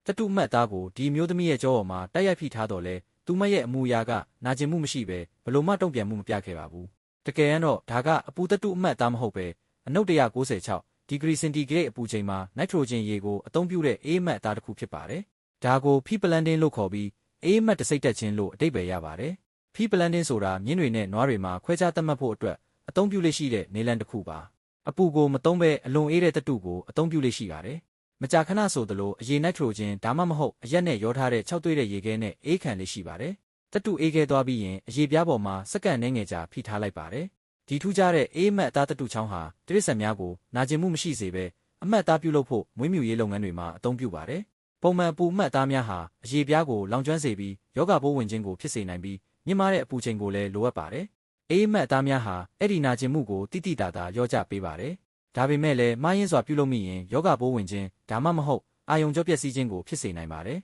တတုမှတ်သားကိုဒီမျိုးသမီးရဲ့ကြောပေါ်မှာတိုက်ရိုက်ဖိထားတော့လဲသူမရဲ့အမူအရာကနာကျင်မှုမရှိပဲဘလို့မှတုံ့ပြန်မှုမပြခဲ့ပါဘူးတကယ်ရန်တော့ဒါကအပူတတုအမှတ်သားမဟုတ်ပဲအနုတ်196ဒီဂရီစင်တီဂရိတ်အပူချိန်မှာနိုက်ထရိုဂျင်ရေကိုအသုံးပြုတဲ့အေးမှတ်သားတစ်ခုဖြစ်ပါတယ်ဒါကိုဖီပလန်တင်းလို့ခေါ်ပြီးအေးမှတ်တစိတ်တက်ခြင်းလို့အဓိပ္ပာယ်ရပါတယ်ဖီပလန်တင်းဆိုတာမြင်းတွေနဲ့နွားတွေမှာခွဲခြားသတ်မှတ်ဖို့အတွက်အသုံးပြုလေ့ရှိတဲ့နေလန်တစ်ခုပါအပူကိုမသုံးဘဲအလွန်အေးတဲ့တတုကိုအသုံးပြုလေ့ရှိပါတယ်မကြာခဏဆိုသလိုအရေနိုက်ထရိုဂျင်ဒါမှမဟုတ်အရက်နဲ့ရောထားတဲ့၆သွေးတဲ့ရေခဲနဲ့အေးခံလေးရှိပါတယ်တတုအေးခဲသွားပြီးရင်အရေပြားပေါ်မှာစက္ကန့်နှဲငယ်ကြာဖိထားလိုက်ပါတယ်ဒီထူးခြားတဲ့အေးမှတ်အသားတတုချောင်းဟာတိရစ္ဆာန်များကိုနာကျင်မှုမရှိစေဘဲအမှတ်အသားပြုလုပ်ဖို့မွေးမြူရေးလုပ်ငန်းတွေမှာအသုံးပြုပါတယ်ပုံမှန်အပူအမှတ်အသားများဟာအရေပြားကိုလောင်ကျွမ်းစေပြီးယောဂပိုးဝင်ခြင်းကိုဖြစ်စေနိုင်ပြီးမြင့်မားတဲ့အပူချိန်ကိုလည်းလိုအပ်ပါတယ်အေးမှတ်အသားများဟာအဲ့ဒီနာကျင်မှုကိုတိတိတသာလျော့ကျပေးပါတယ်ဒါပေမဲ့လည်းမှားယွင်းစွာပြုလုပ်မိရင်ယောဂပိုးဝင်ခြင်းဒါမှမဟုတ်အာယုံကြောပျက်စီးခြင်းကိုဖြစ်စေနိုင်ပါတယ်